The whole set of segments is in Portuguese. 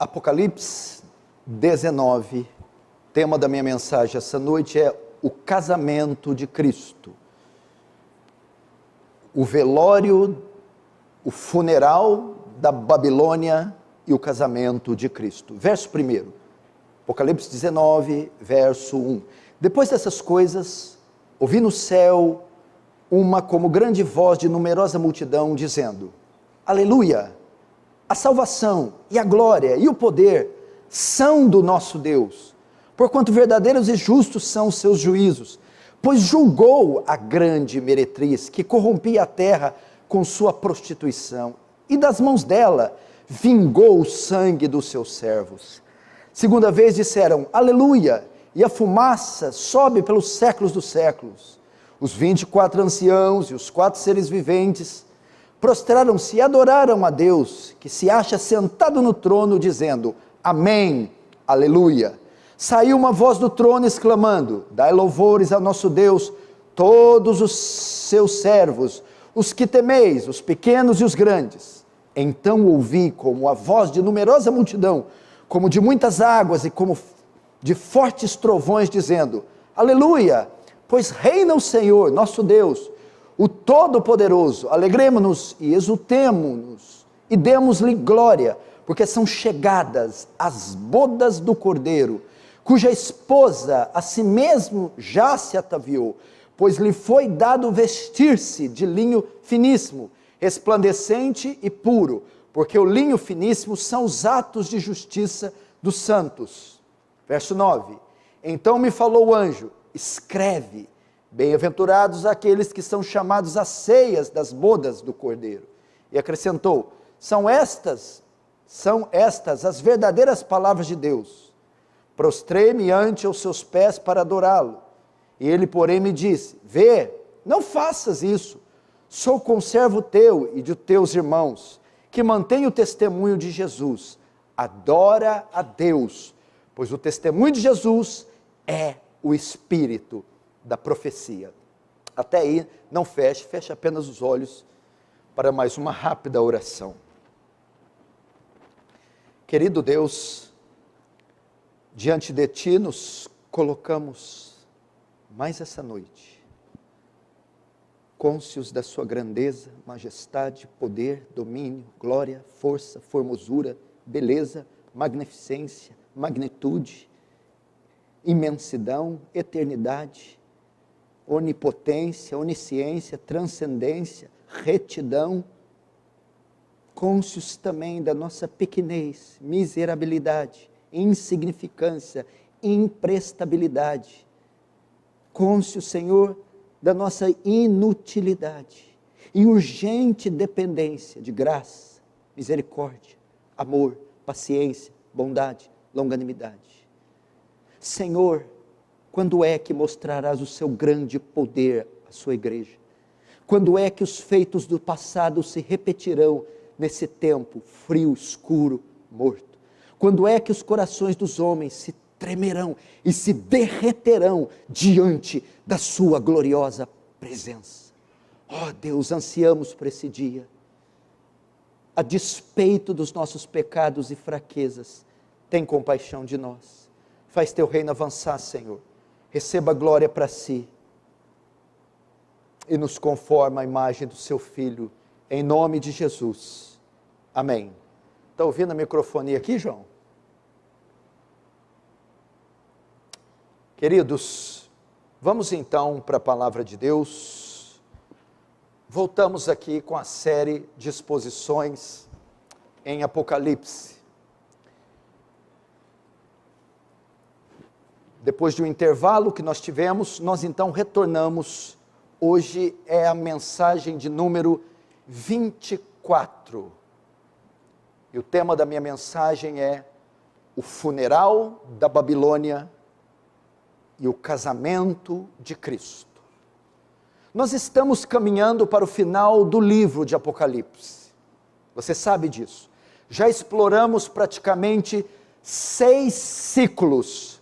Apocalipse 19, tema da minha mensagem essa noite é o casamento de Cristo. O velório, o funeral da Babilônia e o casamento de Cristo. Verso 1, Apocalipse 19, verso 1. Depois dessas coisas, ouvi no céu uma como grande voz de numerosa multidão dizendo: Aleluia! A salvação e a glória e o poder são do nosso Deus, porquanto verdadeiros e justos são os seus juízos, pois julgou a grande meretriz que corrompia a terra com sua prostituição, e das mãos dela vingou o sangue dos seus servos. Segunda vez disseram Aleluia, e a fumaça sobe pelos séculos dos séculos. Os 24 anciãos e os 4 seres viventes prostraram-se e adoraram a Deus, que se acha sentado no trono, dizendo, Amém, Aleluia. Saiu uma voz do trono exclamando, Dai louvores ao nosso Deus, todos os seus servos, os que temeis, os pequenos e os grandes. Então ouvi como a voz de numerosa multidão, como de muitas águas e como de fortes trovões, dizendo, Aleluia, pois reina o Senhor, nosso Deus, o Todo-Poderoso. Alegremo-nos e exultemo-nos e demos-lhe glória, porque são chegadas as bodas do Cordeiro, cuja esposa a si mesmo já se ataviou, pois lhe foi dado vestir-se de linho finíssimo, resplandecente e puro, porque o linho finíssimo são os atos de justiça dos santos. Verso 9, então me falou o anjo, escreve, bem-aventurados aqueles que são chamados às ceias das bodas do Cordeiro. E acrescentou, são estas as verdadeiras palavras de Deus. Prostrei-me ante os seus pés para adorá-lo. E ele, porém, me disse, vê, não faças isso, sou conservo teu e de teus irmãos, que mantém o testemunho de Jesus. Adora a Deus, pois o testemunho de Jesus é o espírito da profecia. Até aí, não feche apenas os olhos para mais uma rápida oração. Querido Deus, diante de Ti nos colocamos mais essa noite, cônscios da Sua grandeza, majestade, poder, domínio, glória, força, formosura, beleza, magnificência, magnitude, imensidão, eternidade, onipotência, onisciência, transcendência, retidão, cônscios também da nossa pequenez, miserabilidade, insignificância, imprestabilidade, cônscios, Senhor, da nossa inutilidade e urgente dependência de graça, misericórdia, amor, paciência, bondade, longanimidade. Senhor, quando é que mostrarás o seu grande poder à sua igreja? Quando é que os feitos do passado se repetirão nesse tempo frio, escuro, morto? Quando é que os corações dos homens se tremerão e se derreterão diante da sua gloriosa presença? Ó Deus, ansiamos por esse dia. A despeito dos nossos pecados e fraquezas, tem compaixão de nós. Faz teu reino avançar, Senhor. Receba a glória para si. E nos conforma à imagem do seu Filho, em nome de Jesus. Amém. Está ouvindo a microfonia aqui, João? Queridos, vamos então para a palavra de Deus. Voltamos aqui com a série de exposições em Apocalipse. Depois de um intervalo que nós tivemos, nós então retornamos. Hoje é a mensagem de número 24. E o tema da minha mensagem é o funeral da Babilônia e o casamento de Cristo. Nós estamos caminhando para o final do livro de Apocalipse. Você sabe disso. Já exploramos praticamente 6 ciclos,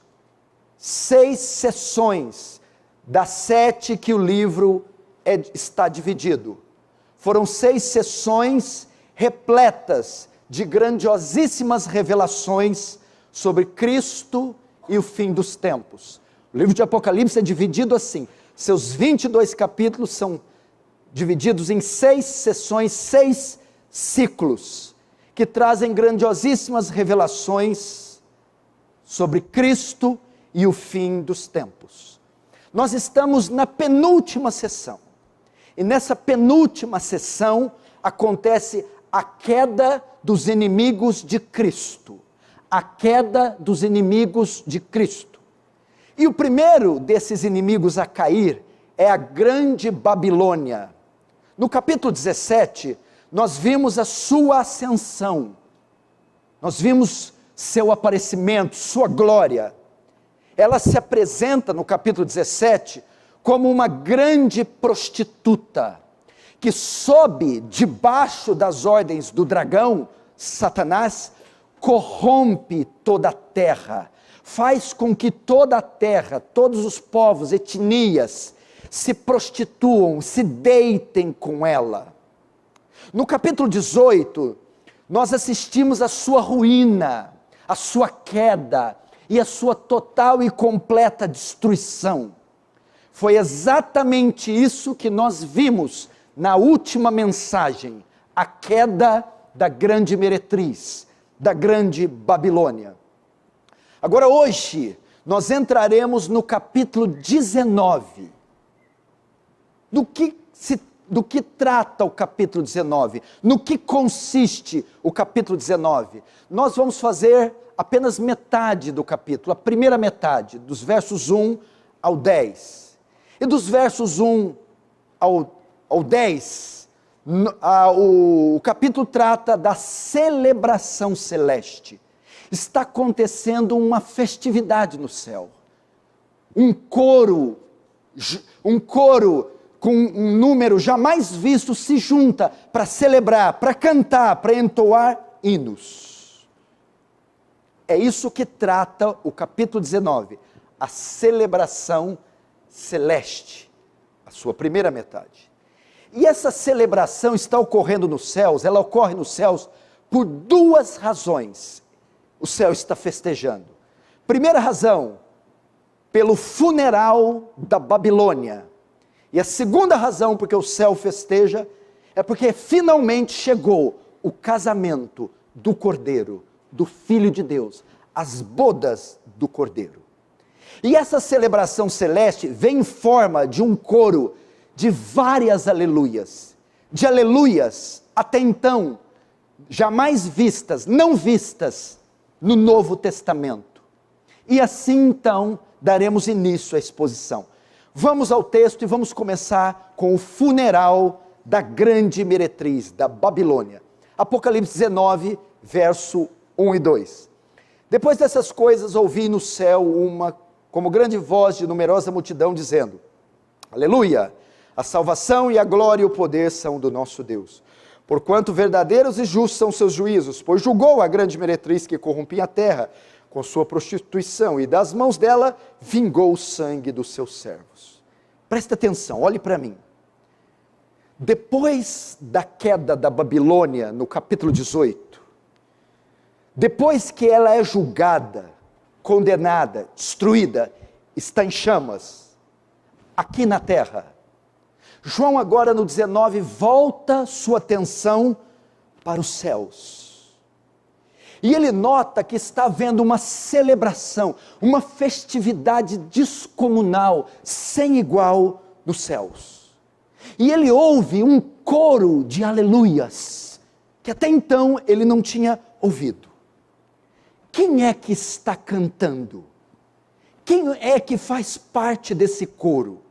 6 sessões das 7 que o livro está dividido. Foram 6 sessões repletas de grandiosíssimas revelações sobre Cristo e o fim dos tempos. O livro de Apocalipse é dividido assim, seus 22 capítulos são divididos em 6 sessões, 6 ciclos, que trazem grandiosíssimas revelações sobre Cristo e o fim dos tempos. Nós estamos na penúltima sessão, e nessa penúltima sessão acontece a queda dos inimigos de Cristo, a queda dos inimigos de Cristo. E o primeiro desses inimigos a cair é a grande Babilônia. No capítulo 17, nós vimos a sua ascensão, nós vimos seu aparecimento, sua glória. Ela se apresenta no capítulo 17 como uma grande prostituta, que sobe debaixo das ordens do dragão, Satanás, corrompe toda a terra, faz com que toda a terra, todos os povos, etnias, se prostituam, se deitem com ela. No capítulo 18, nós assistimos a sua ruína, a sua queda e a sua total e completa destruição. Foi exatamente isso que nós vimos na última mensagem, a queda da grande meretriz, da grande Babilônia. Agora hoje, nós entraremos no capítulo 19. Do que trata o capítulo 19? No que consiste o capítulo 19? Nós vamos fazer apenas metade do capítulo, a primeira metade, dos versos 1 ao 10. E dos versos 1 ao 10, o capítulo trata da celebração celeste. Está acontecendo uma festividade no céu. Um coro com um número jamais visto se junta para celebrar, para cantar, para entoar hinos. É isso que trata o capítulo 19, a celebração celeste, a sua primeira metade. E essa celebração está ocorrendo nos céus, ela ocorre nos céus por 2 razões. O céu está festejando. Primeira razão, pelo funeral da Babilônia. E a segunda razão porque o céu festeja é porque finalmente chegou o casamento do Cordeiro, do Filho de Deus, as bodas do Cordeiro. E essa celebração celeste vem em forma de um coro de várias aleluias, de aleluias até então jamais vistas, não vistas no Novo Testamento. E assim então daremos início à exposição. Vamos ao texto e vamos começar com o funeral da grande meretriz, da Babilônia. Apocalipse 19, verso 1 e 2. Depois dessas coisas ouvi no céu uma, como grande voz de numerosa multidão, dizendo: Aleluia! A salvação e a glória e o poder são do nosso Deus. Porquanto verdadeiros e justos são seus juízos, pois julgou a grande meretriz que corrompia a terra com sua prostituição, e das mãos dela vingou o sangue dos seus servos. Presta atenção, olhe para mim. Depois da queda da Babilônia, no capítulo 18, depois que ela é julgada, condenada, destruída, está em chamas, aqui na terra, João agora no 19 volta sua atenção para os céus. E ele nota que está havendo uma celebração, uma festividade descomunal, sem igual nos céus. E ele ouve um coro de aleluias, que até então ele não tinha ouvido. Quem é que está cantando? Quem é que faz parte desse coro?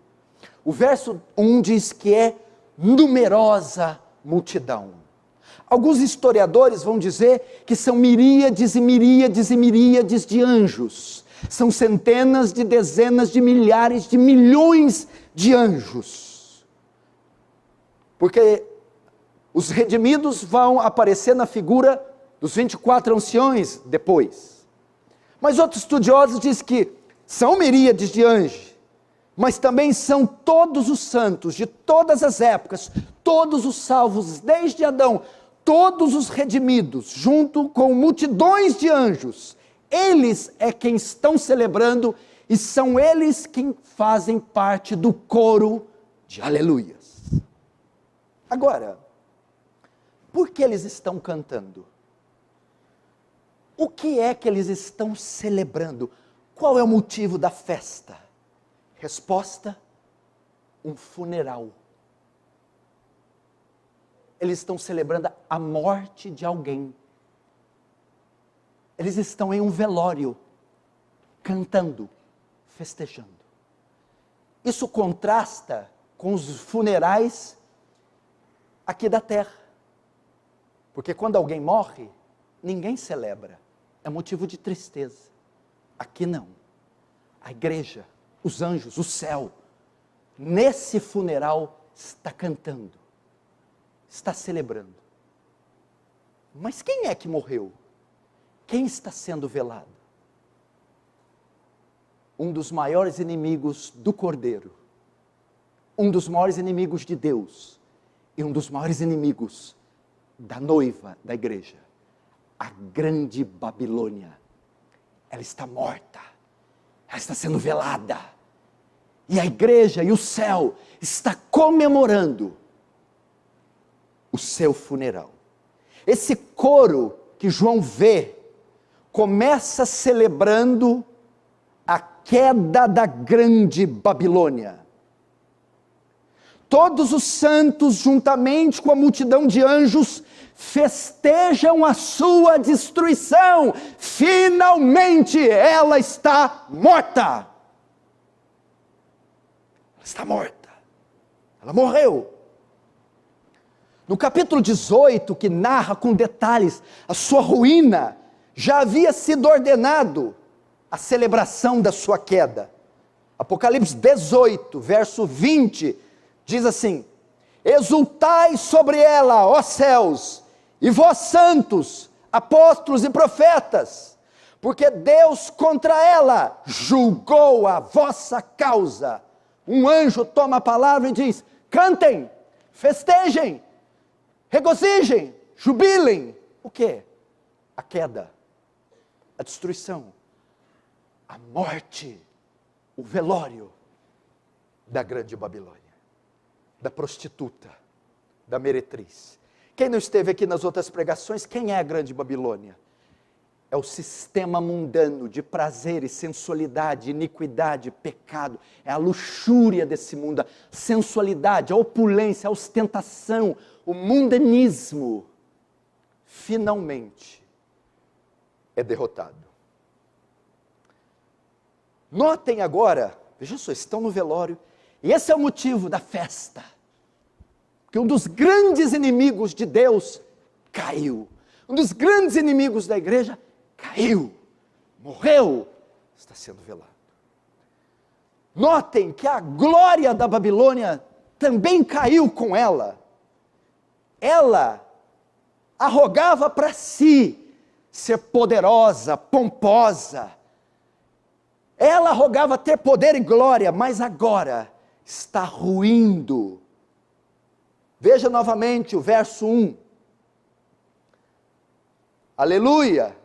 O verso 1 diz que é numerosa multidão. Alguns historiadores vão dizer que são miríades e miríades e miríades de anjos. São centenas de dezenas de milhares de milhões de anjos. Porque os redimidos vão aparecer na figura dos 24 anciões depois. Mas outros estudiosos dizem que são miríades de anjos, mas também são todos os santos de todas as épocas, todos os salvos desde Adão, todos os redimidos, junto com multidões de anjos, eles é quem estão celebrando e são eles quem fazem parte do coro de aleluias. Agora, por que eles estão cantando? O que é que eles estão celebrando? Qual é o motivo da festa? Resposta: um funeral. Eles estão celebrando a morte de alguém. Eles estão em um velório, cantando, festejando. Isso contrasta com os funerais aqui da terra. Porque quando alguém morre, ninguém celebra. É motivo de tristeza. Aqui não. A igreja, os anjos, o céu, nesse funeral está cantando, está celebrando. Mas quem é que morreu? Quem está sendo velado? Um dos maiores inimigos do Cordeiro, um dos maiores inimigos de Deus, e um dos maiores inimigos da noiva da igreja, a grande Babilônia. Ela está morta, ela está sendo velada, e a igreja e o céu está comemorando o seu funeral. Esse coro que João vê, começa celebrando a queda da grande Babilônia. Todos os santos, juntamente com a multidão de anjos, festejam a sua destruição. Finalmente ela está morta. Ela está morta. Ela morreu. No capítulo 18, que narra com detalhes a sua ruína, já havia sido ordenado a celebração da sua queda. Apocalipse 18, verso 20, diz assim: exultai sobre ela, ó céus, e vós santos, apóstolos e profetas, porque Deus contra ela julgou a vossa causa. Um anjo toma a palavra e diz: cantem, festejem, regozijem, jubilem. O quê? A queda, a destruição, a morte, o velório da grande Babilônia, da prostituta, da meretriz. Quem não esteve aqui nas outras pregações, quem é a grande Babilônia? É o sistema mundano de prazer e sensualidade, iniquidade, pecado. É a luxúria desse mundo, a sensualidade, a opulência, a ostentação, o mundanismo. Finalmente é derrotado. Notem agora, vejam só, estão no velório, e esse é o motivo da festa. Que um dos grandes inimigos de Deus caiu. Um dos grandes inimigos da igreja caiu, morreu, está sendo velado. Notem que a glória da Babilônia também caiu com ela. Ela arrogava para si ser poderosa, pomposa. Ela arrogava ter poder e glória, mas agora está ruindo. Veja novamente o verso 1. Aleluia!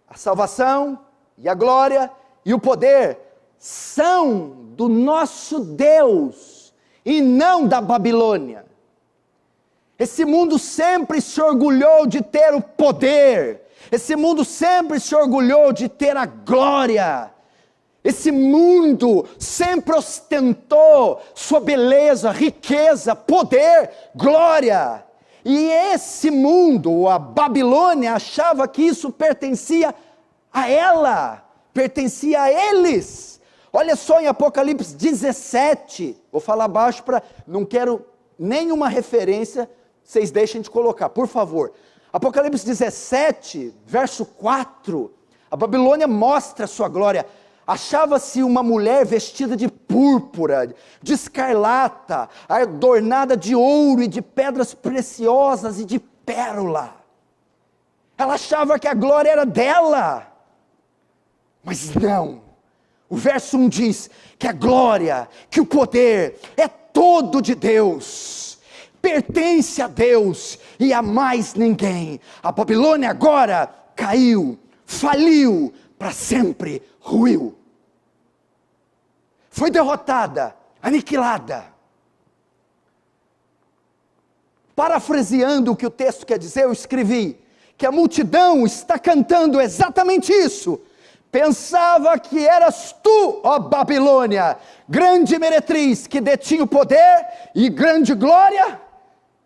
A salvação e a glória e o poder são do nosso Deus e não da Babilônia. Esse mundo sempre se orgulhou de ter o poder. Esse mundo sempre se orgulhou de ter a glória. Esse mundo sempre ostentou sua beleza, riqueza, poder, glória. E esse mundo, a Babilônia, achava que isso pertencia a ela, pertencia a eles. Olha só em Apocalipse 17, vou falar baixo para, não quero nenhuma referência, vocês deixem de colocar, por favor. Apocalipse 17, verso 4, a Babilônia mostra a sua glória. Achava-se uma mulher vestida de púrpura, de escarlata, adornada de ouro e de pedras preciosas e de pérola. Ela achava que a glória era dela. Mas não. O verso 1 diz que a glória, que o poder é todo de Deus. pertence a Deus e a mais ninguém. A Babilônia agora caiu, faliu, para sempre ruiu. Foi derrotada, aniquilada. Parafraseando o que o texto quer dizer, eu escrevi que a multidão está cantando exatamente isso. Pensava que eras tu, ó Babilônia, grande meretriz que detinha o poder e grande glória,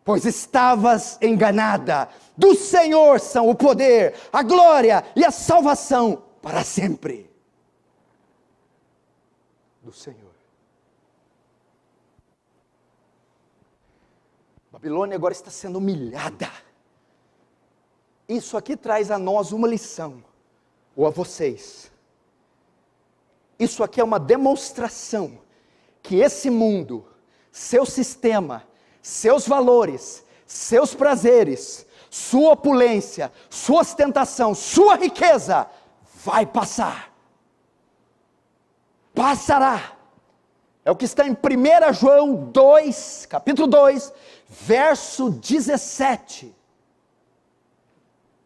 pois estavas enganada. Do Senhor são o poder, a glória e a salvação para sempre. Do Senhor. Babilônia agora está sendo humilhada. Isso aqui traz a nós uma lição, ou a vocês. Isso aqui é uma demonstração que esse mundo, seu sistema, seus valores, seus prazeres, sua opulência, sua ostentação, sua riqueza, vai passar. Passará. É o que está em 1 João 2, capítulo 2, verso 17.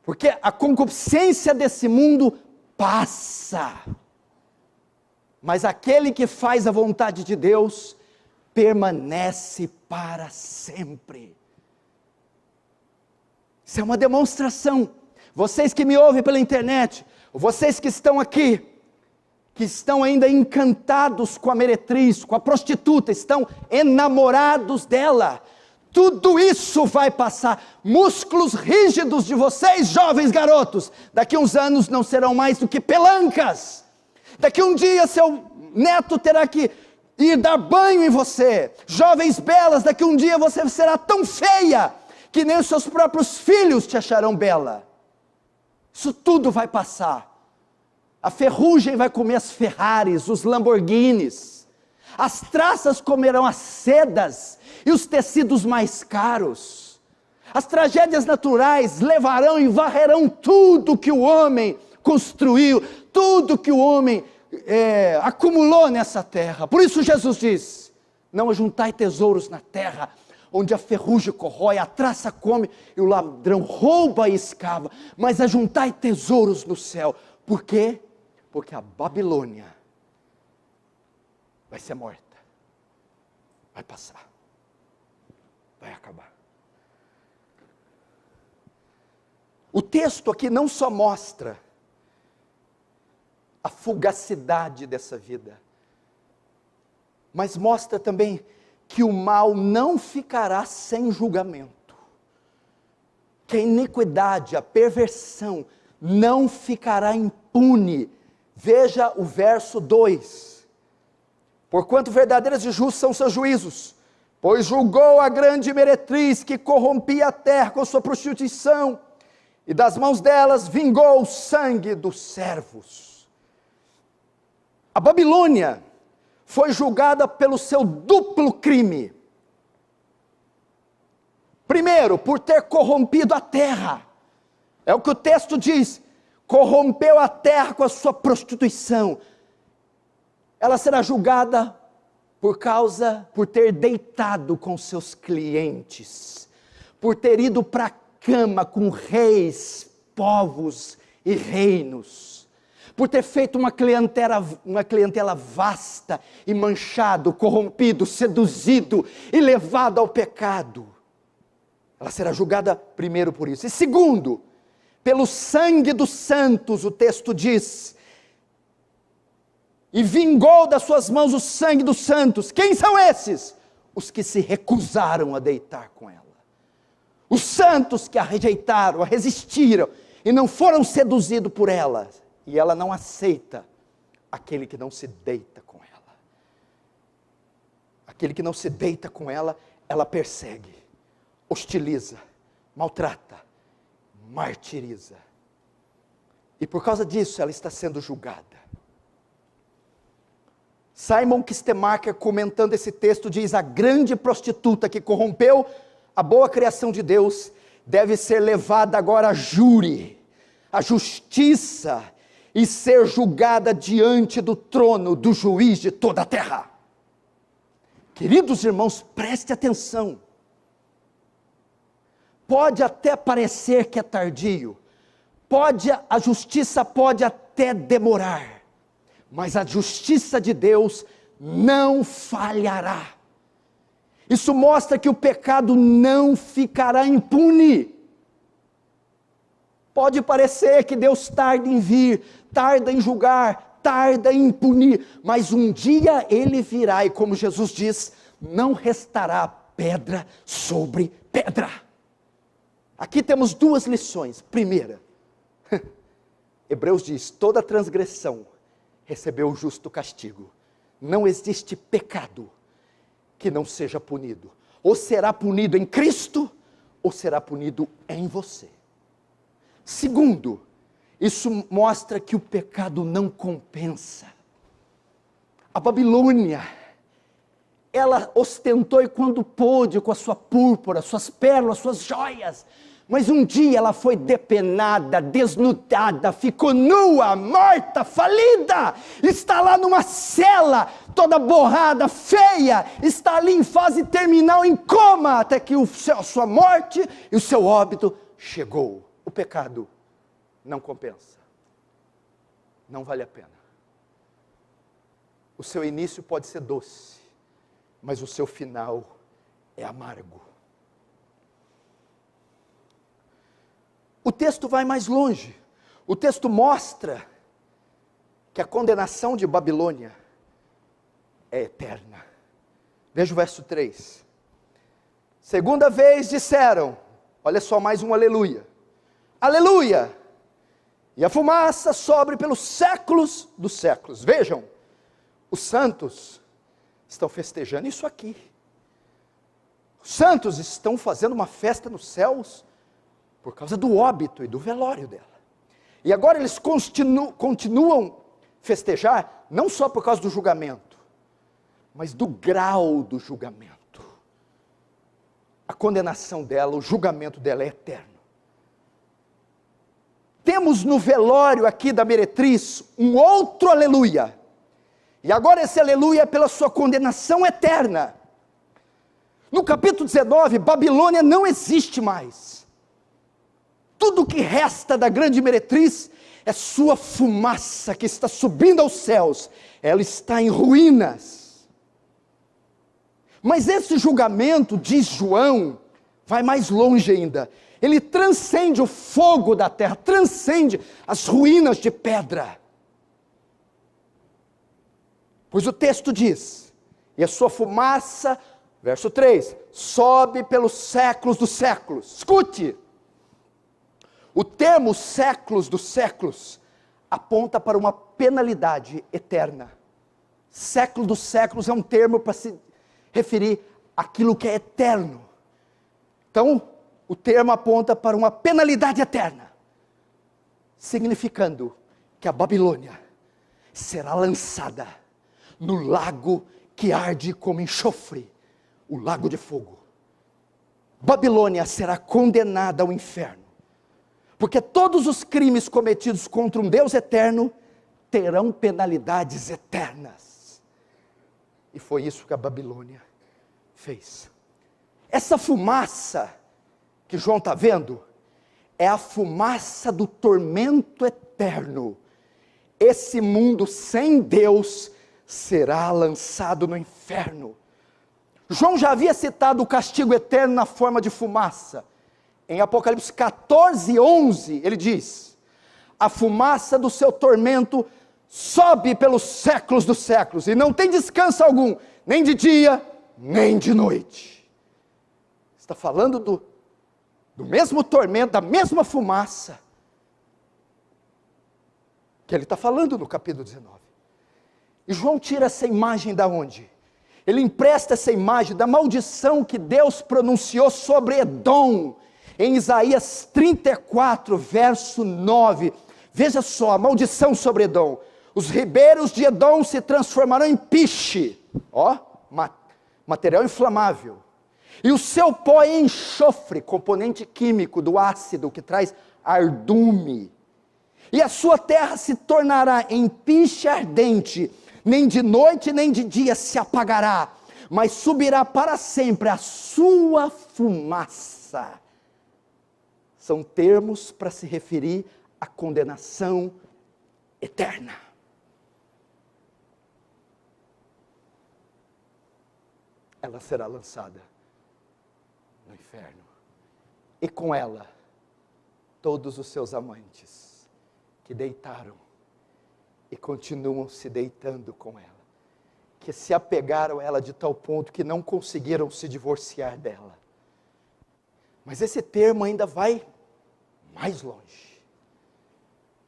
Porque a concupiscência desse mundo passa. Mas aquele que faz a vontade de Deus permanece para sempre. Isso é uma demonstração. Vocês que me ouvem pela internet, vocês que estão aqui, que estão ainda encantados com a meretriz, com a prostituta, estão enamorados dela, tudo isso vai passar. Músculos rígidos de vocês, jovens garotos, daqui uns anos não serão mais do que pelancas. Daqui um dia seu neto terá que ir dar banho em você. Jovens belas, daqui um dia você será tão feia que nem os seus próprios filhos te acharão bela. Isso tudo vai passar. A ferrugem vai comer as Ferraris, os Lamborghinis. As traças comerão as sedas e os tecidos mais caros. As tragédias naturais levarão e varrerão tudo que o homem construiu, tudo que o homem acumulou nessa terra. Por isso Jesus diz: não ajuntai tesouros na terra, onde a ferrugem corrói, a traça come e o ladrão rouba e escava, mas ajuntai tesouros no céu. Por quê? Porque a Babilônia vai ser morta, vai passar, vai acabar. O texto aqui não só mostra a fugacidade dessa vida, mas mostra também que o mal não ficará sem julgamento, que a iniquidade, a perversão não ficará impune. Veja o verso 2, porquanto verdadeiros e justos são seus juízos, pois julgou a grande meretriz que corrompia a terra com sua prostituição, e das mãos delas vingou o sangue dos servos. A Babilônia foi julgada pelo seu duplo crime. Primeiro, por ter corrompido a terra, é o que o texto diz, corrompeu a terra com a sua prostituição. Ela será julgada por ter deitado com seus clientes, por ter ido para a cama com reis, povos e reinos, por ter feito uma clientela vasta e manchado, corrompido, seduzido e levado ao pecado. Ela será julgada primeiro por isso. E segundo, pelo sangue dos santos, o texto diz, e vingou das suas mãos o sangue dos santos. Quem são esses? Os que se recusaram a deitar com ela. Os santos que a rejeitaram, a resistiram, e não foram seduzidos por ela. E ela não aceita aquele que não se deita com ela. Aquele que não se deita com ela, ela persegue, hostiliza, maltrata, martiriza. E por causa disso ela está sendo julgada. Simon Kistemaker, comentando esse texto, diz: a grande prostituta que corrompeu a boa criação de Deus deve ser levada agora a júri, a justiça, e ser julgada diante do trono do juiz de toda a terra. Queridos irmãos, preste atenção. pode até parecer que é tardio, a justiça pode até demorar, mas a justiça de Deus não falhará. Isso mostra que o pecado não ficará impune. Pode parecer que Deus tarda em vir, tarda em julgar, tarda em punir, mas um dia Ele virá e, como Jesus diz, não restará pedra sobre pedra. Aqui temos duas lições. Primeira, Hebreus diz, toda transgressão recebeu o justo castigo. Não existe pecado que não seja punido. Ou será punido em Cristo, ou será punido em você. Segundo, isso mostra que o pecado não compensa. A Babilônia, ela ostentou e quando pôde com a sua púrpura, suas pérolas, suas joias, mas um dia ela foi depenada, desnudada, ficou nua, morta, falida, está lá numa cela, toda borrada, feia, está ali em fase terminal, em coma, até que a sua morte e o seu óbito chegou. O pecado não compensa, não vale a pena. O seu início pode ser doce, mas o seu final é amargo. O texto vai mais longe. O texto mostra que a condenação de Babilônia é eterna. Veja o verso 3. Segunda vez disseram, olha só mais um aleluia. Aleluia! E a fumaça sobe pelos séculos dos séculos. Vejam, os santos estão festejando isso aqui. Os santos estão fazendo uma festa nos céus por causa do óbito e do velório dela. E agora eles continuam festejar, não só por causa do julgamento, mas do grau do julgamento. A condenação dela, o julgamento dela é eterno. Temos no velório aqui da meretriz um outro aleluia. E agora esse aleluia é pela sua condenação eterna. No capítulo 19, Babilônia não existe mais. Tudo que resta da grande meretriz é sua fumaça que está subindo aos céus. Ela está em ruínas. Mas esse julgamento, diz João, vai mais longe ainda. Ele transcende o fogo da terra, transcende as ruínas de pedra. Pois o texto diz, e a sua fumaça, verso 3, sobe pelos séculos dos séculos. Escute! O termo séculos dos séculos aponta para uma penalidade eterna. Século dos séculos é um termo para se referir àquilo que é eterno. Então, o termo aponta para uma penalidade eterna, significando que a Babilônia será lançada no lago que arde como enxofre, o lago de fogo. Babilônia será condenada ao inferno, porque todos os crimes cometidos contra um Deus eterno terão penalidades eternas. E foi isso que a Babilônia fez. Essa fumaça que João está vendo, é a fumaça do tormento eterno. Esse mundo sem Deus será lançado no inferno. João já havia citado o castigo eterno na forma de fumaça. Em Apocalipse 14, 11, ele diz, a fumaça do seu tormento sobe pelos séculos dos séculos, e não tem descanso algum, nem de dia, nem de noite. Está falando do mesmo tormento, da mesma fumaça, que ele está falando no capítulo 19. E João tira essa imagem da onde? Ele empresta essa imagem da maldição que Deus pronunciou sobre Edom, em Isaías 34, verso 9. Veja só, a maldição sobre Edom. Os ribeiros de Edom se transformarão em piche, material inflamável. E o seu pó é enxofre, componente químico do ácido que traz ardume. E a sua terra se tornará em piche ardente, nem de noite nem de dia se apagará, mas subirá para sempre a sua fumaça. são termos para se referir à condenação eterna. Ela será lançada no inferno, e com ela, todos os seus amantes, que deitaram, e continuam se deitando com ela, que se apegaram a ela de tal ponto, que não conseguiram se divorciar dela. Mas esse termo ainda vai mais longe,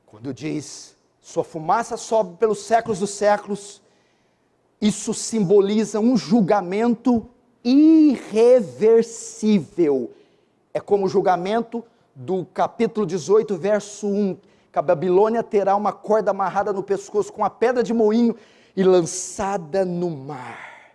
quando diz, sua fumaça sobe pelos séculos dos séculos, isso simboliza um julgamento irreversível. É como o julgamento do capítulo 18, verso 1, que a Babilônia terá uma corda amarrada no pescoço com uma pedra de moinho e lançada no mar.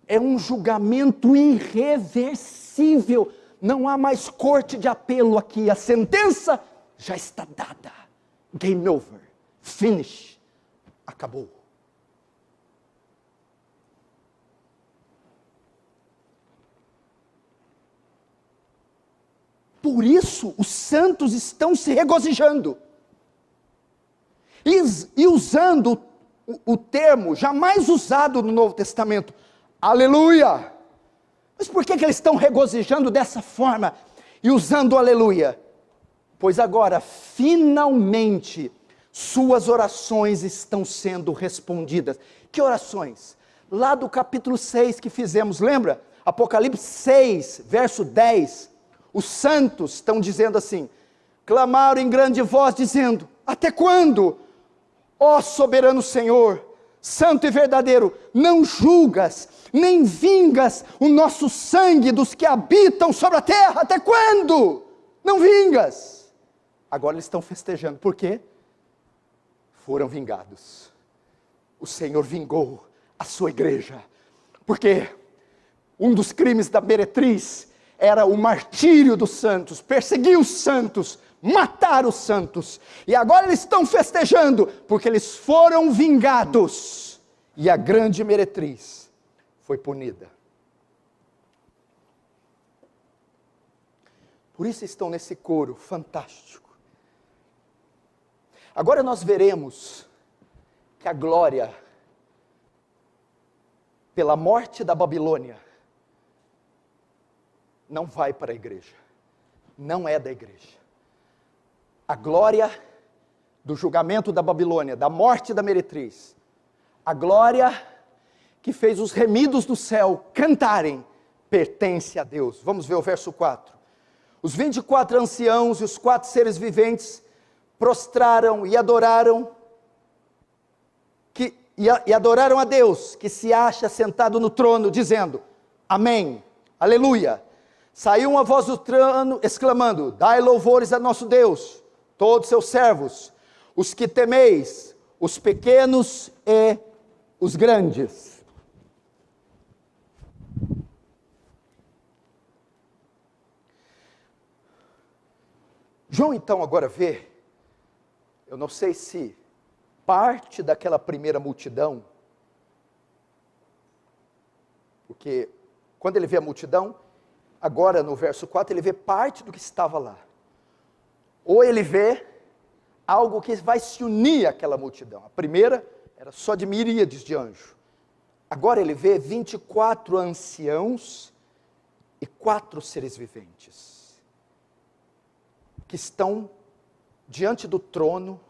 É um julgamento irreversível, não há mais corte de apelo aqui, a sentença já está dada, game over. Finish, acabou. Por isso, os santos estão se regozijando. E usando o termo jamais usado no Novo Testamento, aleluia. Mas por que eles estão regozijando dessa forma e usando o aleluia? Pois agora, finalmente, suas orações estão sendo respondidas. Que orações? Lá do capítulo 6 que fizemos, lembra? Apocalipse 6, verso 10. Os santos estão dizendo assim, clamaram em grande voz dizendo, até quando, ó soberano Senhor, santo e verdadeiro, não julgas, nem vingas o nosso sangue dos que habitam sobre a terra? Até quando? Não vingas. Agora eles estão festejando, por quê? Foram vingados. O Senhor vingou a sua igreja, porque um dos crimes da meretriz era o martírio dos santos, perseguir os santos, matar os santos, e agora eles estão festejando, porque eles foram vingados, e a grande meretriz foi punida. Por isso estão nesse coro fantástico. Agora nós veremos que a glória pela morte da Babilônia não vai para a igreja, não é da igreja. A glória do julgamento da Babilônia, da morte da meretriz, a glória que fez os remidos do céu cantarem, pertence a Deus. Vamos ver o verso 4. Os 24 anciãos e os 4 seres viventes prostraram e adoraram, e adoraram a Deus, que se acha sentado no trono, dizendo, amém, aleluia. Saiu uma voz do trono, exclamando, dai louvores a nosso Deus, todos seus servos, os que temeis, os pequenos e os grandes. João então agora vê, eu não sei se parte daquela primeira multidão, porque quando ele vê a multidão, agora no verso 4 ele vê parte do que estava lá, ou ele vê algo que vai se unir àquela multidão. A primeira era só de miríades de anjos, agora ele vê 24 anciãos e 4 seres viventes, que estão diante do trono,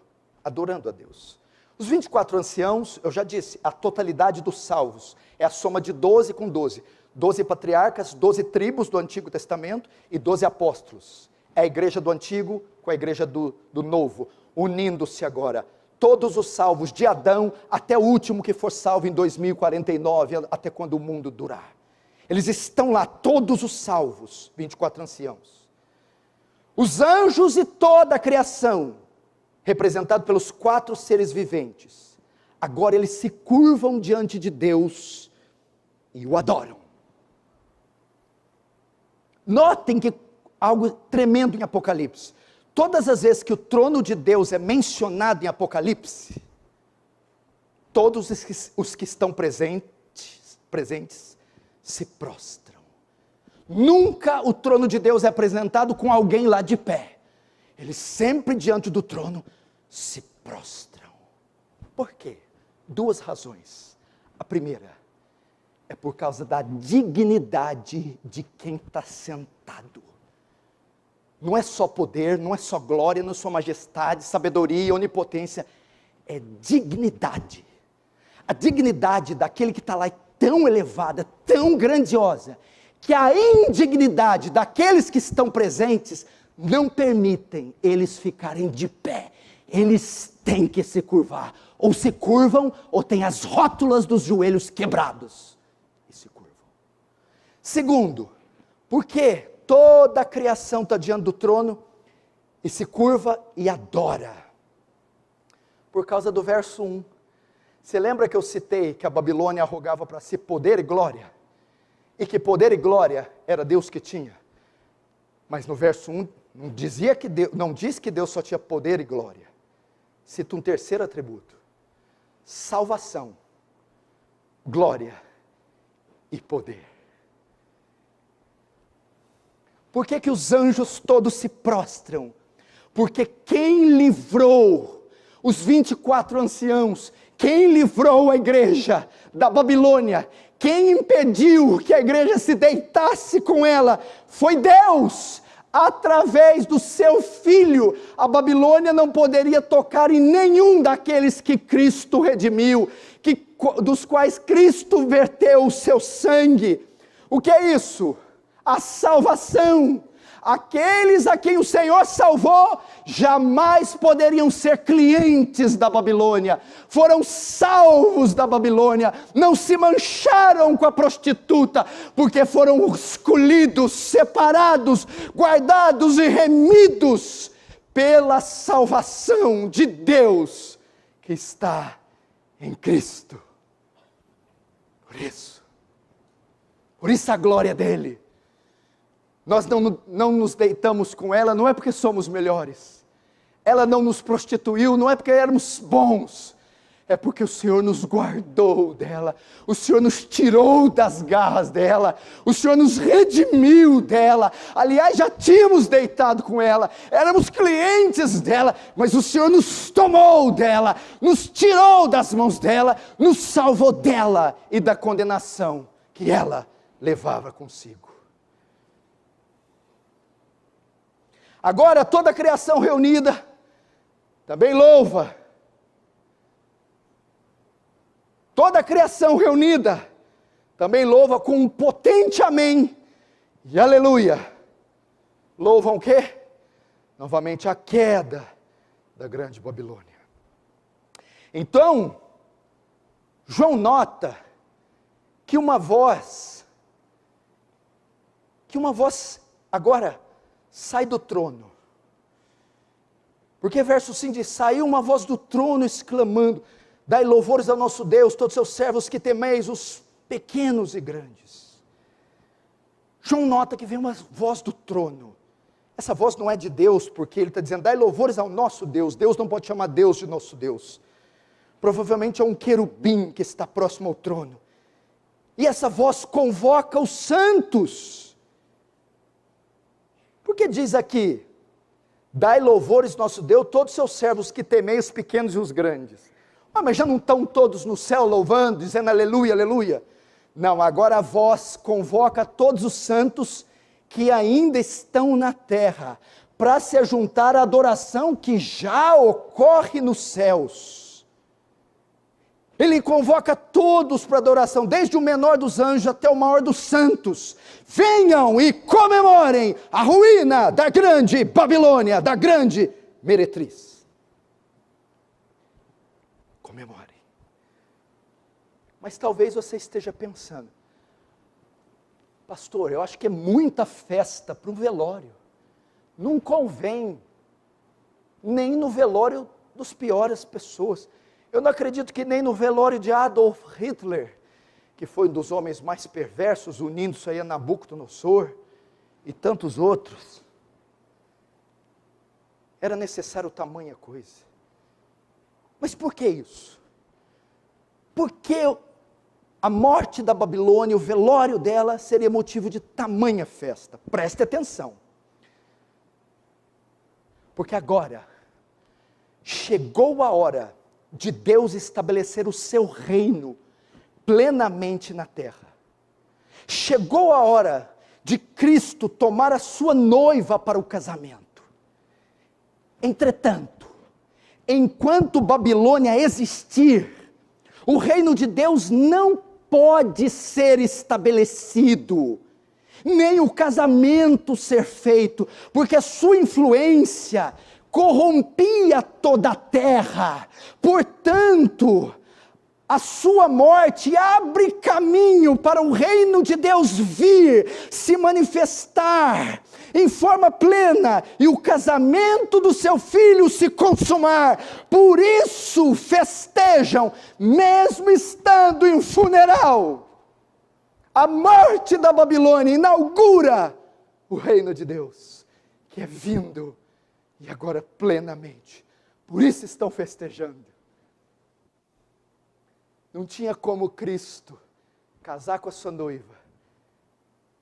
adorando a Deus. Os 24 anciãos, eu já disse, a totalidade dos salvos, é a soma de 12 com 12, 12 patriarcas, 12 tribos do Antigo Testamento e 12 apóstolos, é a igreja do Antigo com a igreja do Novo, unindo-se agora, todos os salvos, de Adão até o último que for salvo em 2049, até quando o mundo durar, eles estão lá, todos os salvos, 24 anciãos, os anjos e toda a criação, representado pelos 4 seres viventes, agora eles se curvam diante de Deus e o adoram. Notem que algo tremendo em Apocalipse, todas as vezes que o trono de Deus é mencionado em Apocalipse, todos os que estão presentes se prostram, Nunca o trono de Deus é apresentado com alguém lá de pé. Eles sempre diante do trono se prostram. Por quê? 2 razões. A primeira é por causa da dignidade de quem está sentado. Não é só poder, não é só glória, não é só majestade, sabedoria, onipotência. É dignidade. A dignidade daquele que está lá é tão elevada, tão grandiosa, que a indignidade daqueles que estão presentes não permitem eles ficarem de pé. Eles têm que se curvar. Ou se curvam, ou têm as rótulas dos joelhos quebrados. E se curvam. Segundo, porque toda a criação está diante do trono e se curva e adora. Por causa do verso 1. Você lembra que eu citei que a Babilônia arrogava para si poder e glória? E que poder e glória era Deus que tinha. Mas no verso 1 não diz que Deus só tinha poder e glória. Cita um terceiro atributo: salvação, glória e poder. Por que os anjos todos se prostram? Porque quem livrou os 24 anciãos, quem livrou a igreja da Babilônia, quem impediu que a igreja se deitasse com ela, foi Deus. Através do seu filho, a Babilônia não poderia tocar em nenhum daqueles que Cristo redimiu, dos quais Cristo verteu o seu sangue. O que é isso? A salvação. Aqueles a quem o Senhor salvou, jamais poderiam ser clientes da Babilônia, foram salvos da Babilônia, não se mancharam com a prostituta, porque foram escolhidos, separados, guardados e remidos, pela salvação de Deus, que está em Cristo. Por isso a glória dele. Nós não nos deitamos com ela, não é porque somos melhores. Ela não nos prostituiu, não é porque éramos bons. É porque o Senhor nos guardou dela. O Senhor nos tirou das garras dela. O Senhor nos redimiu dela. Aliás, já tínhamos deitado com ela. Éramos clientes dela. Mas o Senhor nos tomou dela. Nos tirou das mãos dela. Nos salvou dela e da condenação que ela levava consigo. Agora toda a criação reunida também louva. Toda a criação reunida também louva com um potente amém e aleluia. Louvam o quê? Novamente a queda da grande Babilônia. Então, João nota que uma voz agora sai do trono. Porque verso 5 diz: saiu uma voz do trono exclamando: dai louvores ao nosso Deus, todos seus servos que temeis, os pequenos e grandes. João nota que vem uma voz do trono. Essa voz não é de Deus, porque ele está dizendo: dai louvores ao nosso Deus. Deus não pode chamar Deus de nosso Deus. Provavelmente é um querubim que está próximo ao trono. E essa voz convoca os santos. Porque diz aqui: dai louvores nosso Deus, todos seus servos que temei, os pequenos e os grandes. Mas já não estão todos no céu louvando, dizendo aleluia, aleluia? Não, agora a voz convoca todos os santos que ainda estão na terra, para se ajuntar à adoração que já ocorre nos céus. Ele convoca todos para adoração, desde o menor dos anjos até o maior dos santos. Venham e comemorem a ruína da grande Babilônia, da grande meretriz. Comemorem. Mas talvez você esteja pensando: pastor, eu acho que é muita festa para um velório. Não convém, nem no velório dos piores pessoas. Eu não acredito que nem no velório de Adolf Hitler, que foi um dos homens mais perversos, unindo-se aí a Nabucodonosor e tantos outros, era necessário tamanha coisa. Mas por que isso? Por que a morte da Babilônia, o velório dela, seria motivo de tamanha festa. Preste atenção. Porque agora, chegou a hora de Deus estabelecer o seu reino plenamente na terra. Chegou a hora de Cristo tomar a sua noiva para o casamento. Entretanto, enquanto Babilônia existir, o reino de Deus não pode ser estabelecido, nem o casamento ser feito, porque a sua influência corrompia toda a terra. Portanto, a sua morte abre caminho para o reino de Deus vir, se manifestar em forma plena, e o casamento do seu filho se consumar. Por isso festejam, mesmo estando em funeral. A morte da Babilônia inaugura o reino de Deus, que é vindo, e agora plenamente. Por isso estão festejando. Não tinha como Cristo casar com a sua noiva,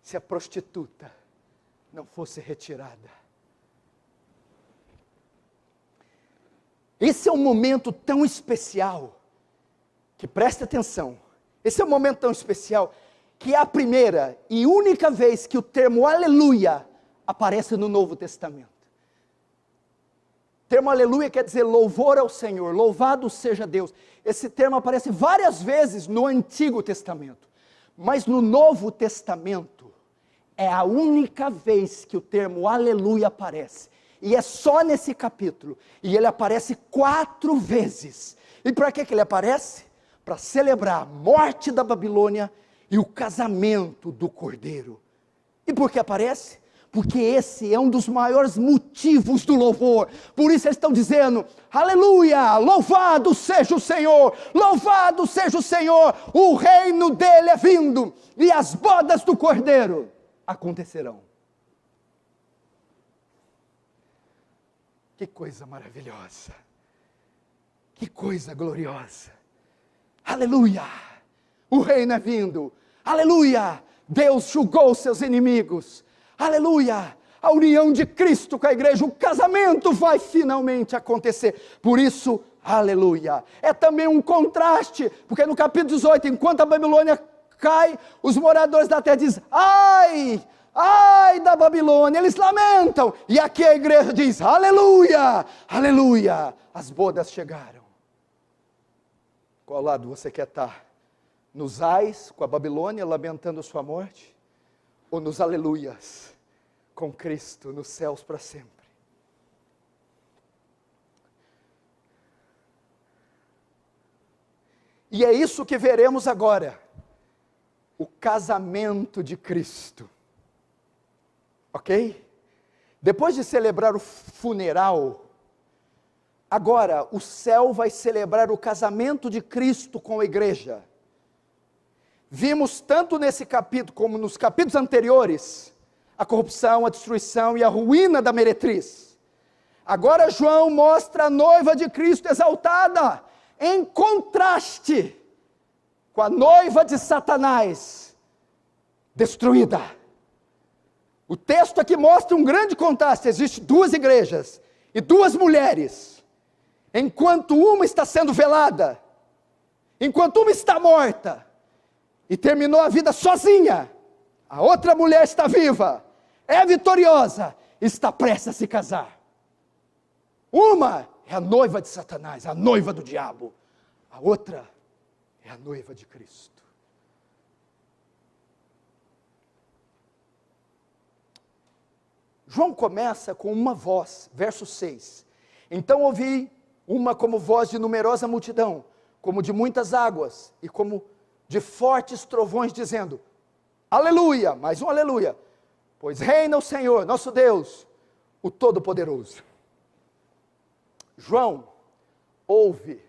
se a prostituta não fosse retirada. Esse é um momento tão especial, que preste atenção, esse é um momento tão especial, que é a primeira e única vez que o termo aleluia aparece no Novo Testamento. O termo aleluia quer dizer louvor ao Senhor, louvado seja Deus. Esse termo aparece várias vezes no Antigo Testamento, mas no Novo Testamento é a única vez que o termo aleluia aparece, e é só nesse capítulo, e ele aparece 4 vezes. E para que ele aparece? Para celebrar a morte da Babilônia e o casamento do Cordeiro. E por que aparece? Porque esse é um dos maiores motivos do louvor. Por isso eles estão dizendo, aleluia, louvado seja o Senhor, louvado seja o Senhor, o reino dele é vindo, e as bodas do Cordeiro acontecerão. Que coisa maravilhosa, que coisa gloriosa, aleluia, o reino é vindo, aleluia, Deus julgou seus inimigos, aleluia, a união de Cristo com a igreja, o casamento vai finalmente acontecer. Por isso, aleluia. É também um contraste, porque no capítulo 18, enquanto a Babilônia cai, os moradores da terra dizem, ai, ai da Babilônia, eles lamentam. E aqui a igreja diz, aleluia, aleluia, as bodas chegaram. Qual lado você quer estar? Nos ais, com a Babilônia, lamentando sua morte? Ou nos aleluias, com Cristo nos céus para sempre? E é isso que veremos agora, o casamento de Cristo, ok? Depois de celebrar o funeral, agora o céu vai celebrar o casamento de Cristo com a igreja. Vimos tanto nesse capítulo como nos capítulos anteriores, a corrupção, a destruição e a ruína da meretriz. Agora João mostra a noiva de Cristo exaltada, em contraste com a noiva de Satanás, destruída. O texto aqui mostra um grande contraste. Existem 2 igrejas e 2 mulheres, enquanto uma está sendo velada, enquanto uma está morta, e terminou a vida sozinha, a outra mulher está viva, é vitoriosa, está prestes a se casar. Uma é a noiva de Satanás, a noiva do diabo, a outra é a noiva de Cristo. João começa com uma voz, verso 6, então ouvi uma como voz de numerosa multidão, como de muitas águas, e como de fortes trovões, dizendo, aleluia, mais um aleluia, pois reina o Senhor, nosso Deus, o Todo-Poderoso. João ouve,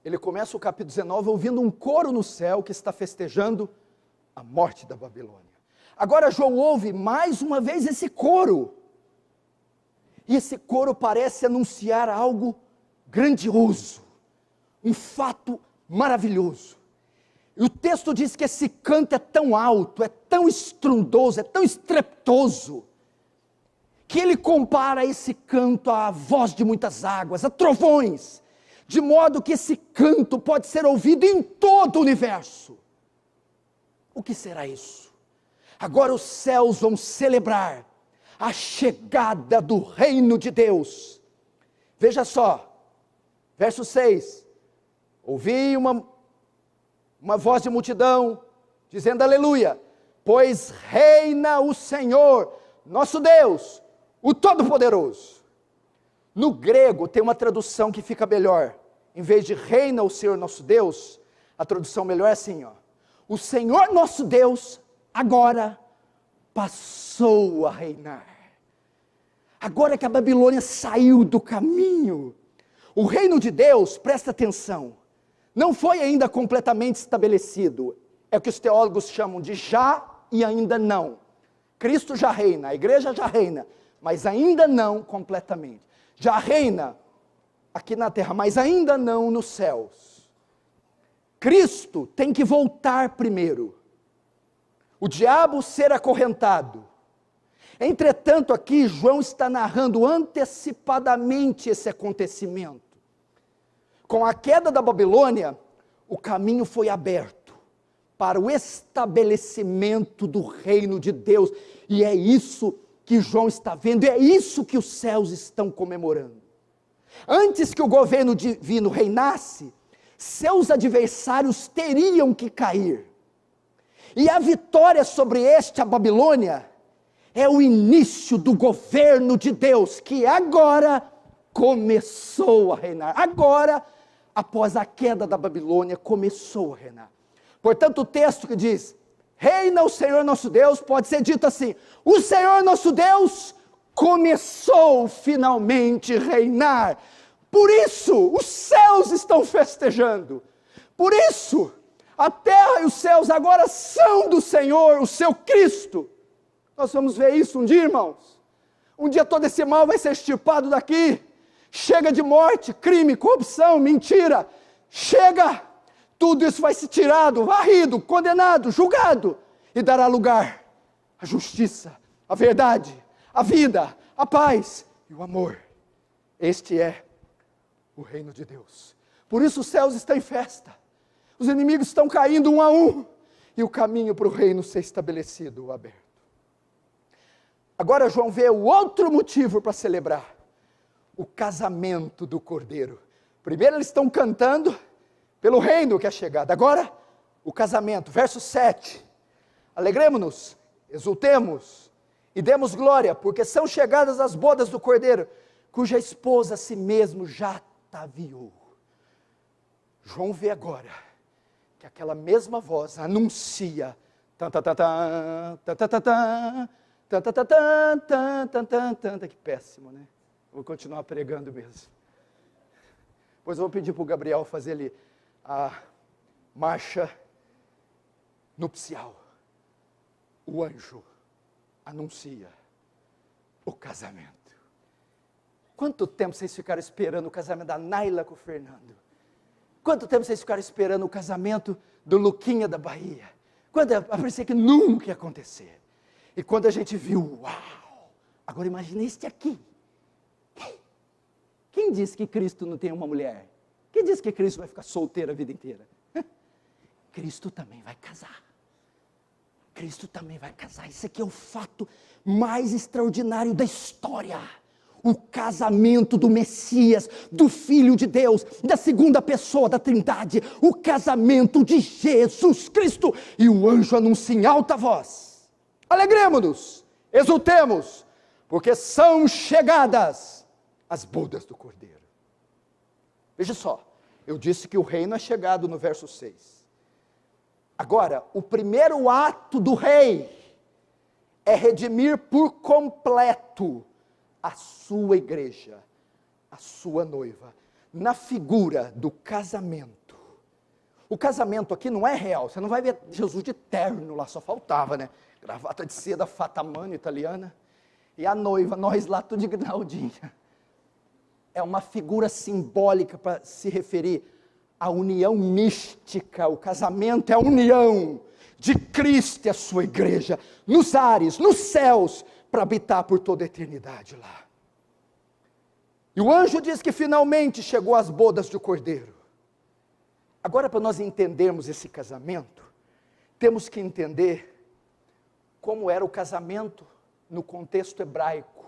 ele começa o capítulo 19 ouvindo um coro no céu que está festejando a morte da Babilônia. Agora João ouve mais uma vez esse coro, E esse coro parece anunciar algo grandioso, um fato maravilhoso. E o texto diz que esse canto é tão alto, é tão estrondoso, é tão estrepitoso, que ele compara esse canto à voz de muitas águas, a trovões, de modo que esse canto pode ser ouvido em todo o universo. O que será isso? Agora os céus vão celebrar a chegada do reino de Deus. Veja só, verso 6, ouvi uma voz de multidão, dizendo aleluia, pois reina o Senhor, nosso Deus, o Todo-Poderoso. No grego tem uma tradução que fica melhor, em vez de reina o Senhor nosso Deus, a tradução melhor é assim, ó, o Senhor nosso Deus agora passou a reinar. Agora que a Babilônia saiu do caminho, o reino de Deus, presta atenção, não foi ainda completamente estabelecido, é o que os teólogos chamam de já e ainda não. Cristo já reina, a igreja já reina, mas ainda não completamente. Já reina aqui na terra, mas ainda não nos céus. Cristo tem que voltar primeiro, o diabo ser acorrentado. Entretanto, aqui João está narrando antecipadamente esse acontecimento. Com a queda da Babilônia, o caminho foi aberto para o estabelecimento do reino de Deus, e é isso que João está vendo, e é isso que os céus estão comemorando. Antes que o governo divino reinasse, seus adversários teriam que cair, e a vitória sobre a Babilônia, é o início do governo de Deus, que agora começou a reinar. Agora, após a queda da Babilônia, começou a reinar. Portanto, o texto que diz, reina o Senhor nosso Deus, pode ser dito assim, o Senhor nosso Deus começou finalmente a reinar. Por isso, os céus estão festejando. Por isso, a terra e os céus agora são do Senhor, o seu Cristo. Nós vamos ver isso um dia, irmãos. Um dia todo esse mal vai ser extirpado daqui. Chega de morte, crime, corrupção, mentira. Chega! Tudo isso vai ser tirado, varrido, condenado, julgado. E dará lugar à justiça, à verdade, à vida, à paz e o amor. Este é o reino de Deus. Por isso os céus estão em festa. Os inimigos estão caindo um a um. E o caminho para o reino ser estabelecido, aberto. Agora João vê o outro motivo para celebrar, o casamento do Cordeiro. Primeiro eles estão cantando pelo reino que é chegado, agora o casamento, verso 7, alegremos-nos, exultemos e demos glória, porque são chegadas as bodas do Cordeiro, cuja esposa a si mesmo já ataviou. João vê agora, que aquela mesma voz anuncia, que péssimo, né? Vou continuar pregando mesmo. Pois eu vou pedir para o Gabriel fazer ali a marcha nupcial. O anjo anuncia o casamento. Quanto tempo vocês ficaram esperando o casamento da Naila com o Fernando? Quanto tempo vocês ficaram esperando o casamento do Luquinha da Bahia? Quando parecia que nunca ia acontecer. E quando a gente viu, uau! Agora imagine este aqui. Quem disse que Cristo não tem uma mulher? Quem disse que Cristo vai ficar solteiro a vida inteira? Cristo também vai casar. Cristo também vai casar. Isso aqui é o fato mais extraordinário da história. O casamento do Messias, do Filho de Deus, da segunda pessoa da Trindade. O casamento de Jesus Cristo. E o anjo anuncia em alta voz. Alegremos-nos, exultemos, porque são chegadas as bodas do Cordeiro. Veja só, eu disse que o reino é chegado no verso 6. Agora, o primeiro ato do rei é redimir por completo a sua igreja, a sua noiva, na figura do casamento. O casamento aqui não é real, você não vai ver Jesus de terno lá, só faltava, né? Gravata de seda fatamano italiana. E a noiva, nós lá tudo de grinaldinha. É uma figura simbólica para se referir à união mística. O casamento é a união de Cristo e a sua igreja, nos ares, nos céus, para habitar por toda a eternidade lá. E o anjo diz que finalmente chegou às bodas do Cordeiro. Agora, para nós entendermos esse casamento, temos que entender como era o casamento no contexto hebraico,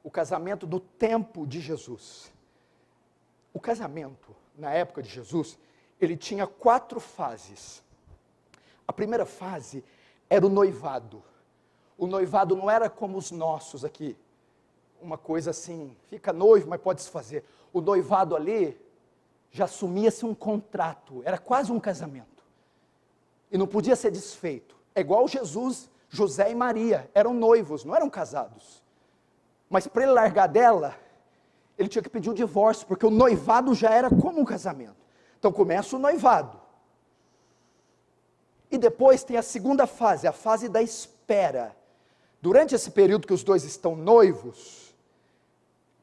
o casamento do tempo de Jesus. O casamento, na época de Jesus, ele tinha 4 fases. A primeira fase era o noivado. O noivado não era como os nossos aqui, uma coisa assim, fica noivo, mas pode se fazer. O noivado ali, já assumia-se um contrato, era quase um casamento. E não podia ser desfeito. É igual Jesus, José e Maria, eram noivos, não eram casados. Mas para ele largar dela, ele tinha que pedir o divórcio, porque o noivado já era como um casamento. Então começa o noivado. E depois tem a segunda fase, a fase da espera. Durante esse período que os dois estão noivos,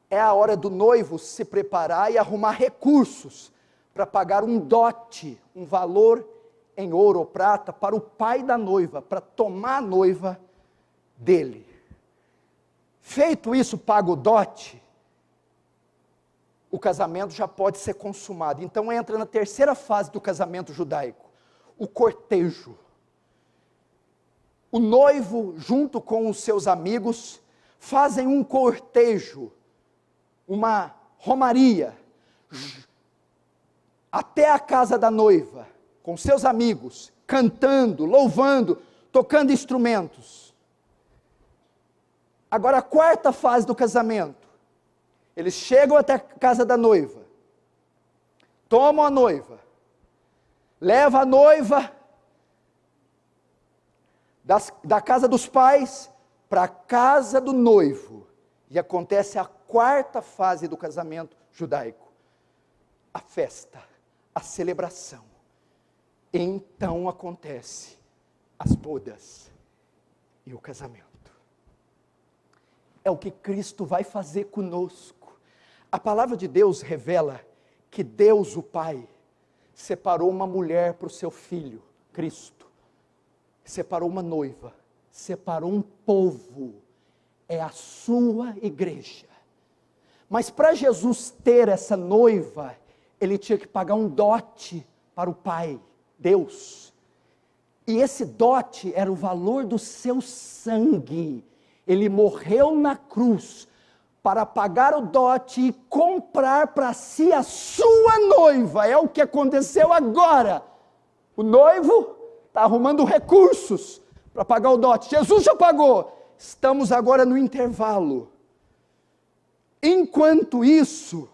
é a hora do noivo se preparar e arrumar recursos para pagar um dote, um valor em ouro ou prata para o pai da noiva, para tomar a noiva dele. Feito isso, paga o dote, o casamento já pode ser consumado. Então entra na terceira fase do casamento judaico, o cortejo. O noivo, junto com os seus amigos, fazem um cortejo, uma romaria, até a casa da noiva, com seus amigos, cantando, louvando, tocando instrumentos. Agora a quarta fase do casamento, eles chegam até a casa da noiva, tomam a noiva, levam a noiva da casa dos pais para a casa do noivo, e acontece a quarta fase do casamento judaico, a festa, a celebração. Então acontece as bodas e o casamento. É o que Cristo vai fazer conosco. A palavra de Deus revela que Deus, o Pai, separou uma mulher para o seu filho, Cristo. Separou uma noiva, separou um povo, é a sua igreja. Mas para Jesus ter essa noiva, ele tinha que pagar um dote para o Pai, Deus. E esse dote era o valor do seu sangue. Ele morreu na cruz para pagar o dote e comprar para si a sua noiva. É o que aconteceu agora. O noivo está arrumando recursos para pagar o dote. Jesus já pagou. Estamos agora no intervalo. Enquanto isso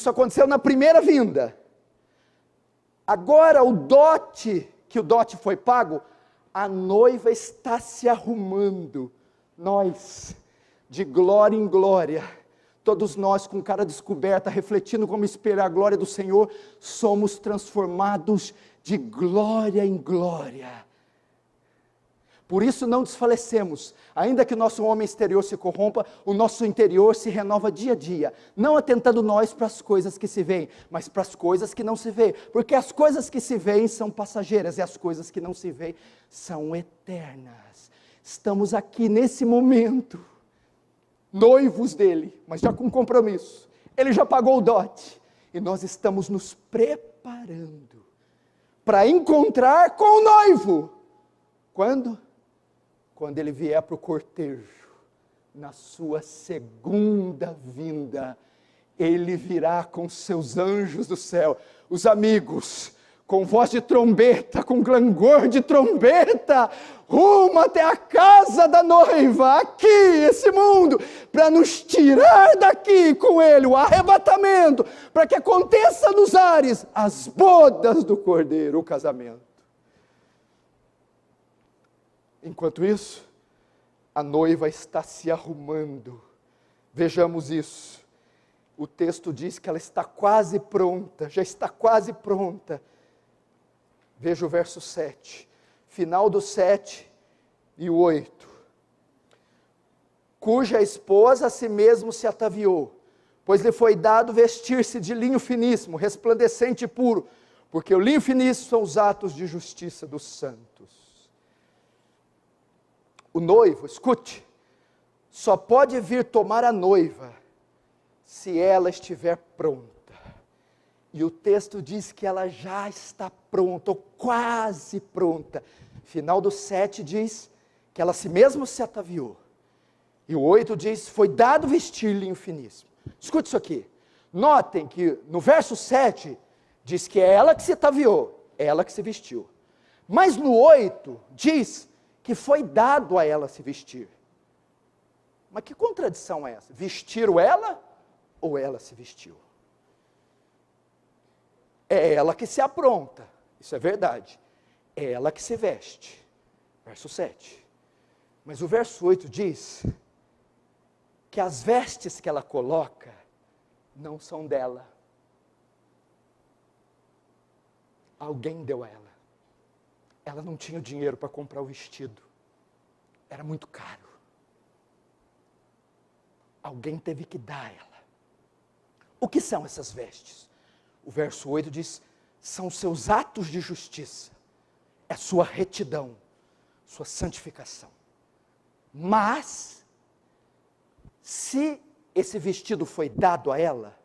aconteceu na primeira vinda. Agora que o dote foi pago, a noiva está se arrumando. Nós, de glória em glória, todos nós com cara descoberta, refletindo como espelhar a glória do Senhor, somos transformados de glória em glória. Por isso não desfalecemos, ainda que o nosso homem exterior se corrompa, o nosso interior se renova dia a dia, não atentando nós para as coisas que se veem, mas para as coisas que não se veem, porque as coisas que se veem são passageiras, e as coisas que não se veem são eternas. Estamos aqui nesse momento, noivos dele, mas já com compromisso, ele já pagou o dote, e nós estamos nos preparando para encontrar com o noivo. Quando? Quando ele vier para o cortejo, na sua segunda vinda, ele virá com seus anjos do céu, os amigos, com voz de trombeta, com clangor de trombeta, rumo até a casa da noiva, aqui, esse mundo, para nos tirar daqui com ele, o arrebatamento, para que aconteça nos ares as bodas do Cordeiro, o casamento. Enquanto isso, a noiva está se arrumando. Vejamos isso. O texto diz que ela está quase pronta, já está quase pronta. Veja o verso 7, final do 7 e o 8. cuja esposa a si mesmo se ataviou, pois lhe foi dado vestir-se de linho finíssimo, resplandecente e puro, porque o linho finíssimo são os atos de justiça dos santos. O noivo, escute, só pode vir tomar a noiva se ela estiver pronta. E o texto diz que ela já está pronta, ou quase pronta. Final do 7 diz que ela si mesmo se ataviou. E o 8 diz, foi dado vestir linho finíssimo. Escute isso aqui. Notem que no verso 7 diz que é ela que se ataviou, é ela que se vestiu. Mas no 8 diz que foi dado a ela se vestir. Mas que contradição é essa? Vestiram ela ou ela se vestiu? É ela que se apronta, isso é verdade. É ela que se veste. Verso 7. Mas o verso 8 diz que as vestes que ela coloca não são dela. Alguém deu a ela. Ela não tinha dinheiro para comprar o vestido. Era muito caro. Alguém teve que dar a ela. O que são essas vestes? O verso 8 diz, são seus atos de justiça, é sua retidão, sua santificação. Mas, se esse vestido foi dado a ela,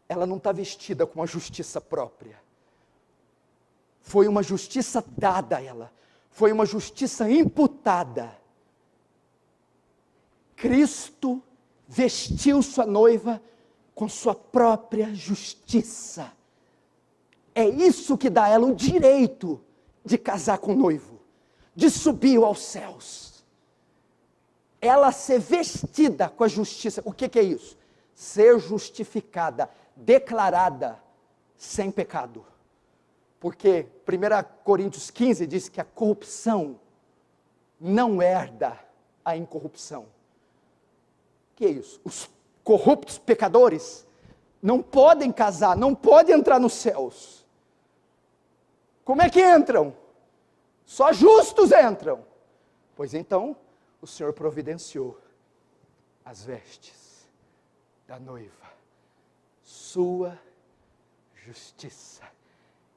ela não está vestida com uma justiça própria. Foi uma justiça dada a ela, foi uma justiça imputada. Cristo vestiu sua noiva com sua própria justiça. É isso que dá a ela o direito de casar com o noivo, de subir aos céus. Ela ser vestida com a justiça. O que é isso? Ser justificada, declarada sem pecado. Porque 1 Coríntios 15 diz que a corrupção não herda a incorrupção. O que é isso? Os corruptos pecadores não podem casar, não podem entrar nos céus. Como é que entram? Só justos entram. Pois então, o Senhor providenciou as vestes da noiva, sua justiça.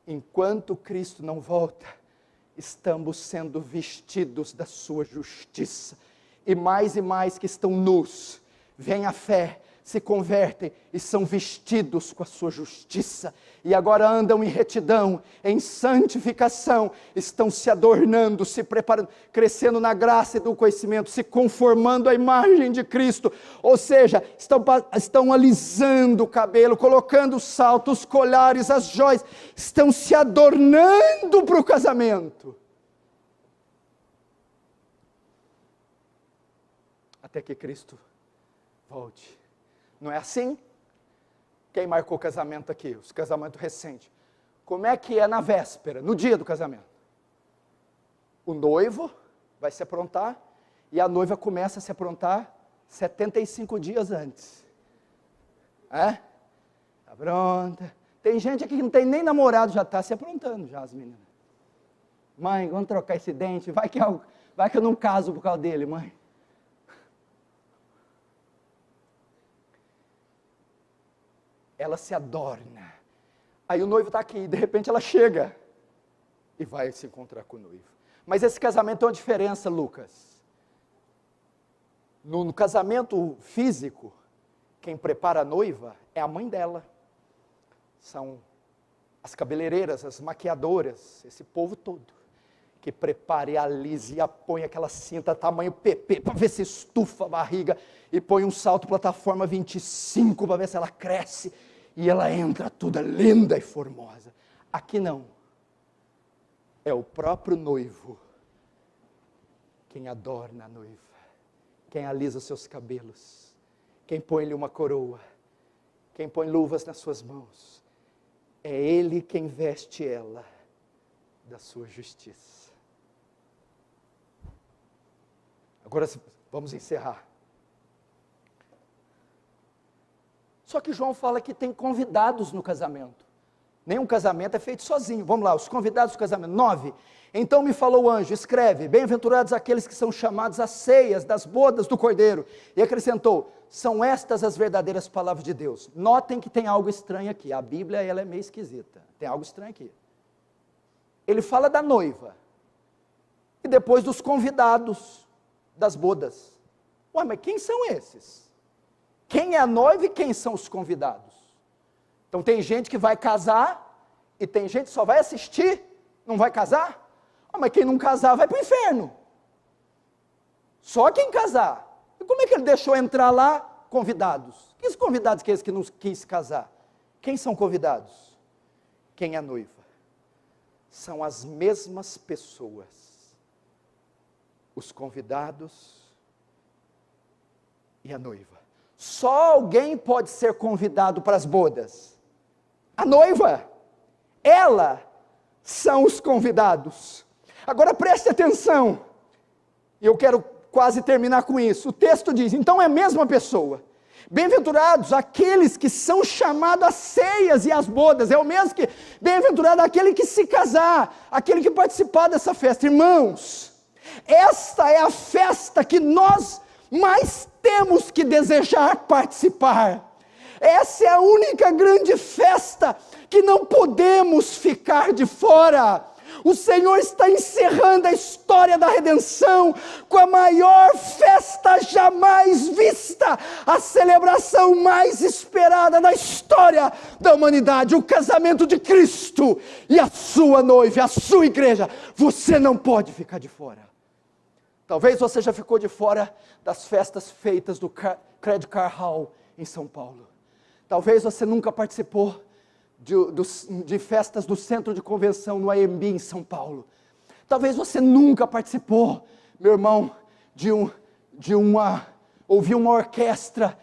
Enquanto Cristo não volta, estamos sendo vestidos da sua justiça. E mais que estão nus, vêm à fé, se convertem e são vestidos com a sua justiça. E agora andam em retidão, em santificação, estão se adornando, se preparando, crescendo na graça e do conhecimento, se conformando à imagem de Cristo. Ou seja, estão alisando o cabelo, colocando os saltos, os colares, as joias, estão se adornando para o casamento. Até que Cristo volte. Não é assim? Quem marcou casamento aqui? Os casamentos recentes. Como é que é na véspera, no dia do casamento? O noivo vai se aprontar e a noiva começa a se aprontar 75 dias antes. É? Tá pronta. Tem gente aqui que não tem nem namorado, já está se aprontando já, as meninas. Mãe, vamos trocar esse dente, vai que eu não caso por causa dele, mãe. Ela se adorna. Aí o noivo está aqui, de repente ela chega e vai se encontrar com o noivo. Mas esse casamento tem uma diferença, Lucas. No casamento físico, quem prepara a noiva é a mãe dela. São as cabeleireiras, as maquiadoras, esse povo todo. Que prepara e alisa e põe aquela cinta tamanho PP para ver se estufa a barriga. E põe um salto plataforma 25 para ver se ela cresce. E ela entra toda linda e formosa. Aqui não. É o próprio noivo quem adorna a noiva, quem alisa seus cabelos, quem põe-lhe uma coroa, quem põe luvas nas suas mãos. É ele quem veste ela da sua justiça. Agora vamos encerrar. Só que João fala que tem convidados no casamento. Nenhum casamento é feito sozinho. Vamos lá, os convidados do casamento. 9. Então me falou o anjo, escreve, bem-aventurados aqueles que são chamados às ceias das bodas do Cordeiro. E acrescentou, são estas as verdadeiras palavras de Deus. Notem que tem algo estranho aqui, a Bíblia ela é meio esquisita, tem algo estranho aqui. Ele fala da noiva, e depois dos convidados das bodas. Ué, mas quem são esses? Quem é a noiva e quem são os convidados? Então tem gente que vai casar, e tem gente que só vai assistir, não vai casar? Mas quem não casar vai para o inferno. Só quem casar. E como é que ele deixou entrar lá convidados? Que convidados que é esse que não quis casar? Quem são convidados? Quem é noiva? São as mesmas pessoas. Os convidados e a noiva. Só alguém pode ser convidado para as bodas. A noiva. Ela são os convidados. Agora preste atenção, e eu quero quase terminar com isso. O texto diz, então é a mesma pessoa. Bem-aventurados aqueles que são chamados às ceias e às bodas. É o mesmo que, bem-aventurado aquele que se casar, aquele que participar dessa festa. Irmãos, esta é a festa que nós mais temos que desejar participar. Essa é a única grande festa que não podemos ficar de fora. O Senhor está encerrando a história da redenção com a maior festa jamais vista, a celebração mais esperada na história da humanidade, o casamento de Cristo e a sua noiva, a sua igreja. Você não pode ficar de fora. Talvez você já ficou de fora das festas feitas do Credit Card Hall em São Paulo. Talvez você nunca participou de festas do centro de convenção no AMB em São Paulo. Talvez você nunca participou, meu irmão, ouvir uma orquestra,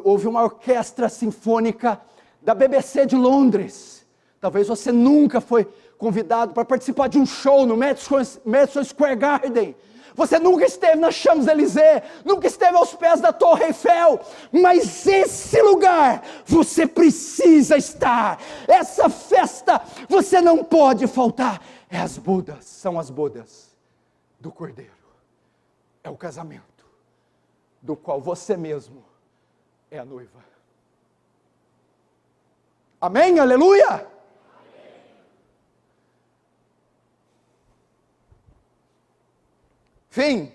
ouvir uma orquestra sinfônica da BBC de Londres. Talvez você nunca foi convidado para participar de um show no Madison Square Garden. Você nunca esteve na Champs-Élysées, nunca esteve aos pés da Torre Eiffel, mas esse lugar você precisa estar. Essa festa você não pode faltar. As bodas, são as bodas do Cordeiro. É o casamento do qual você mesmo é a noiva. Amém? Aleluia! Fim.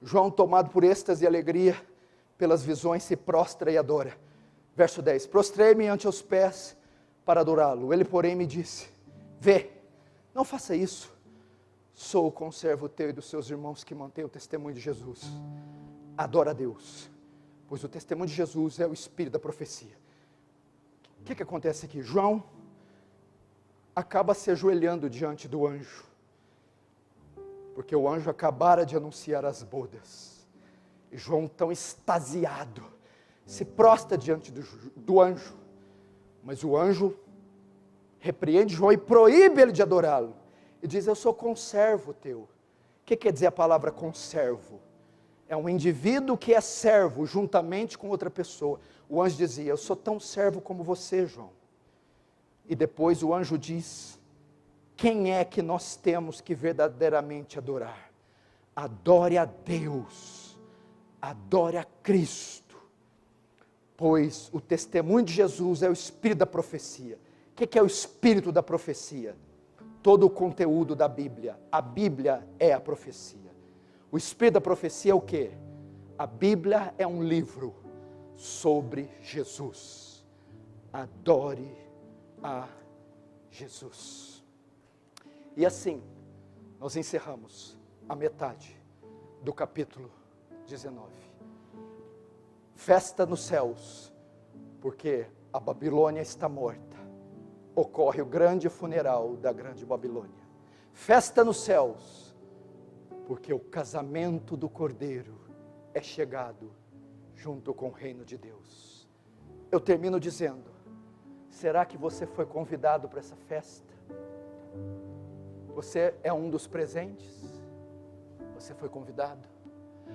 João, tomado por êxtase e alegria pelas visões, se prostra e adora. Verso 10. Prostrei-me ante os pés para adorá-lo. Ele, porém, me disse, vê, não faça isso. Sou o conservo teu e dos seus irmãos que mantém o testemunho de Jesus. Adora a Deus, pois o testemunho de Jesus é o espírito da profecia. O que acontece aqui? João acaba se ajoelhando diante do anjo, porque o anjo acabara de anunciar as bodas. E João, tão extasiado, se prostra diante do anjo. Mas o anjo repreende João e proíbe ele de adorá-lo. E diz, eu sou conservo teu. O que quer dizer a palavra conservo? É um indivíduo que é servo juntamente com outra pessoa. O anjo dizia, eu sou tão servo como você, João. E depois o anjo diz, quem é que nós temos que verdadeiramente adorar? Adore a Deus, adore a Cristo, pois o testemunho de Jesus é o espírito da profecia. O que é o espírito da profecia? Todo o conteúdo da Bíblia. A Bíblia é a profecia. O espírito da profecia é o quê? A Bíblia é um livro sobre Jesus. Adore a Jesus. E assim, nós encerramos a metade do capítulo 19. Festa nos céus, porque a Babilônia está morta. Ocorre o grande funeral da grande Babilônia. Festa nos céus, porque o casamento do Cordeiro é chegado junto com o reino de Deus. Eu termino dizendo, será que você foi convidado para essa festa? Você é um dos presentes? Você foi convidado?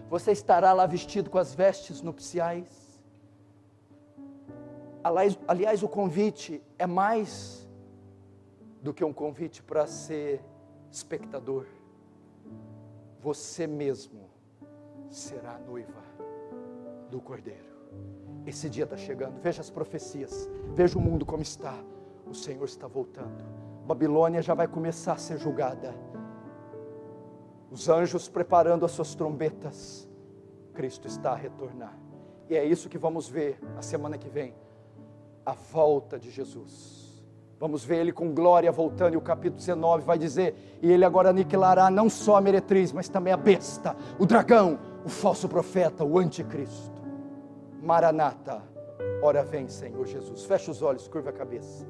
Você estará lá vestido com as vestes nupciais? Aliás, o convite é mais do que um convite para ser espectador. Você mesmo será a noiva do Cordeiro. Esse dia está chegando. Veja as profecias, veja o mundo como está. O Senhor está voltando. Babilônia já vai começar a ser julgada. Os anjos preparando as suas trombetas. Cristo está a retornar. E é isso que vamos ver a semana que vem. A volta de Jesus. Vamos ver Ele com glória voltando, e o capítulo 19 vai dizer, e Ele agora aniquilará não só a meretriz, mas também a besta, o dragão, o falso profeta, o anticristo. Maranata, ora vem Senhor Jesus. Fecha os olhos, curva a cabeça.